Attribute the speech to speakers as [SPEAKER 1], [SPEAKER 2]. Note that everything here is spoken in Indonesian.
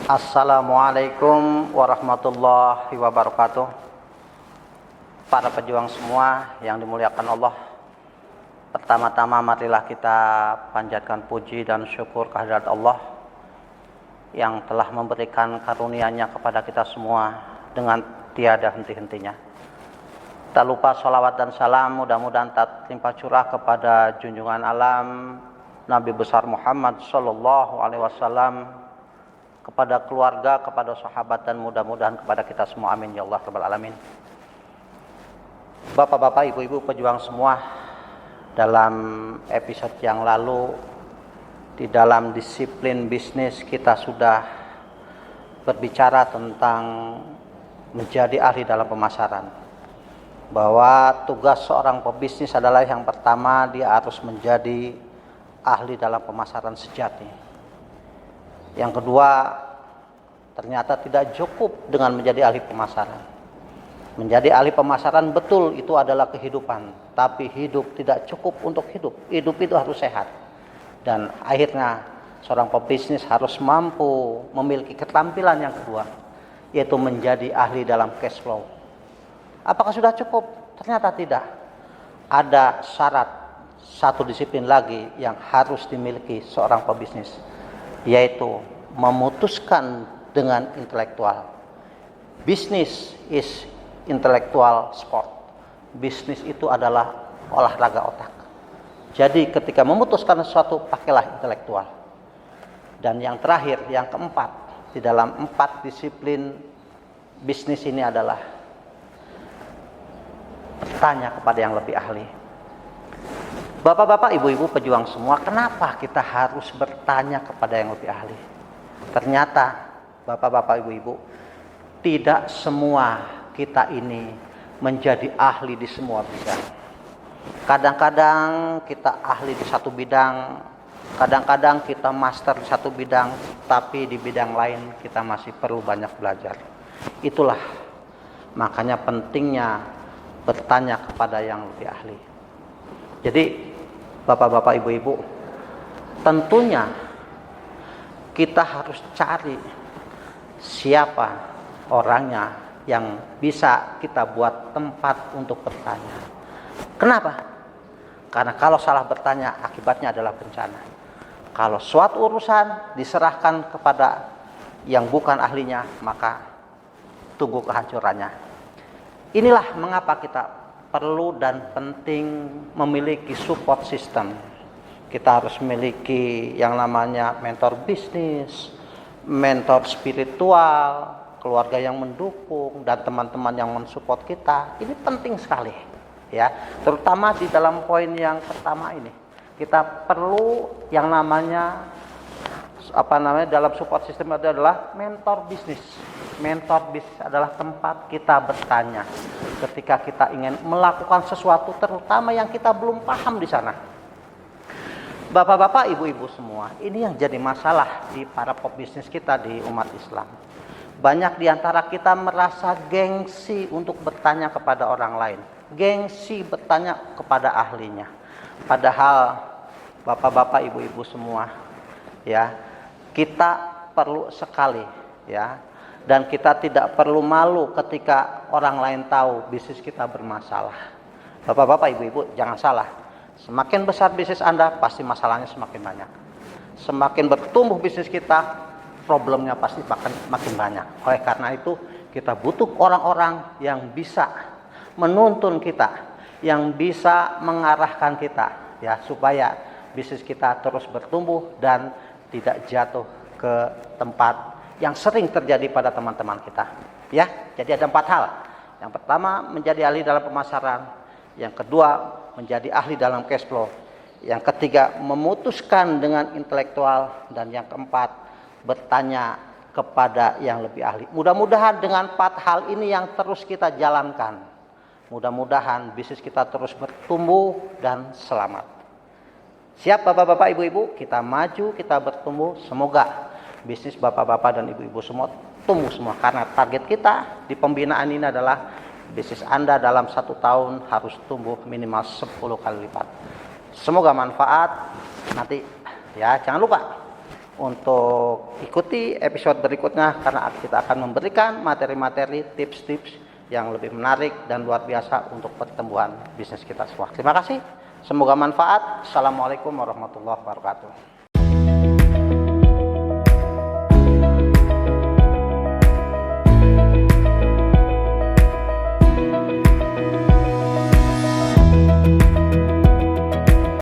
[SPEAKER 1] Assalamualaikum warahmatullahi wabarakatuh. Para pejuang semua yang dimuliakan Allah, pertama-tama marilah kita panjatkan puji dan syukur kehadirat Allah yang telah memberikan karunia-Nya kepada kita semua dengan tiada henti-hentinya. Tak lupa salawat dan salam mudah-mudahan tak limpah curah kepada junjungan alam Nabi besar Muhammad sallallahu alaihi wasallam, kepada keluarga, kepada sahabat, dan mudah-mudahan kepada kita semua. Amin ya Allah rabbal alamin. Bapak-bapak, ibu-ibu pejuang semua, dalam episode yang lalu di dalam disiplin bisnis kita sudah berbicara tentang menjadi ahli dalam pemasaran, bahwa tugas seorang pebisnis adalah yang pertama dia harus menjadi ahli dalam pemasaran sejati. Yang kedua, ternyata tidak cukup dengan menjadi ahli pemasaran. Menjadi ahli pemasaran betul itu adalah kehidupan, tapi hidup tidak cukup untuk hidup. Hidup itu harus sehat. Dan akhirnya seorang pebisnis harus mampu memiliki keterampilan yang kedua, yaitu menjadi ahli dalam cash flow. Apakah sudah cukup? Ternyata tidak. Ada syarat satu disiplin lagi yang harus dimiliki seorang pebisnis, yaitu memutuskan dengan intelektual. Bisnis is intellectual sport. Bisnis itu adalah olahraga otak. Jadi ketika memutuskan sesuatu, pakailah intelektual. Dan yang terakhir, yang keempat, di dalam 4 disiplin bisnis ini adalah bertanya kepada yang lebih ahli. Bapak-bapak, ibu-ibu pejuang semua, kenapa kita harus bertanya kepada yang lebih ahli? Ternyata, bapak-bapak, ibu-ibu, tidak semua kita ini menjadi ahli di semua bidang. Kadang-kadang kita ahli di satu bidang, kadang-kadang kita master di satu bidang, tapi di bidang lain kita masih perlu banyak belajar. Itulah makanya pentingnya bertanya kepada yang lebih ahli. Jadi, bapak-bapak, ibu-ibu, tentunya kita harus cari siapa orangnya yang bisa kita buat tempat untuk bertanya. Kenapa? Karena kalau salah bertanya, akibatnya adalah bencana. Kalau suatu urusan diserahkan kepada yang bukan ahlinya, maka tunggu kehancurannya. Inilah mengapa kita perlu dan penting memiliki support system. Kita harus memiliki yang namanya mentor bisnis, mentor spiritual, keluarga yang mendukung, dan teman-teman yang mensupport kita. Ini penting sekali, ya. Terutama di dalam poin yang pertama ini, kita perlu yang namanya dalam support system adalah mentor bisnis. Mentor bisnis adalah tempat kita bertanya ketika kita ingin melakukan sesuatu, terutama yang kita belum paham di sana. Bapak-bapak, ibu-ibu semua, ini yang jadi masalah di para pebisnis kita di umat Islam. Banyak di antara kita merasa gengsi untuk bertanya kepada orang lain, gengsi bertanya kepada ahlinya. Padahal bapak-bapak, ibu-ibu semua, ya, kita perlu sekali, ya, dan kita tidak perlu malu ketika orang lain tahu bisnis kita bermasalah. Bapak-bapak, ibu-ibu, jangan salah. Semakin besar bisnis Anda, pasti masalahnya semakin banyak. Semakin bertumbuh bisnis kita, problemnya pasti makin banyak. Oleh karena itu, kita butuh orang-orang yang bisa menuntun kita, yang bisa mengarahkan kita, ya, supaya bisnis kita terus bertumbuh dan tidak jatuh ke tempat yang sering terjadi pada teman-teman kita. Ya, jadi ada 4 hal. Yang pertama, menjadi ahli dalam pemasaran. Yang kedua, menjadi ahli dalam cash flow. Yang ketiga, memutuskan dengan intelektual. Dan yang keempat, bertanya kepada yang lebih ahli. Mudah-mudahan dengan 4 hal ini yang terus kita jalankan, mudah-mudahan bisnis kita terus bertumbuh dan selamat. Siap bapak-bapak, ibu-ibu? Kita maju, kita bertumbuh. Semoga bisnis bapak-bapak dan ibu-ibu semua tumbuh semua. Karena target kita di pembinaan ini adalah bisnis Anda dalam 1 tahun harus tumbuh minimal 10 kali lipat. Semoga manfaat. Nanti, ya, jangan lupa untuk ikuti episode berikutnya karena kita akan memberikan materi-materi, tips-tips yang lebih menarik dan luar biasa untuk pertumbuhan bisnis kita semua. Terima kasih. Semoga manfaat. Assalamualaikum warahmatullahi wabarakatuh.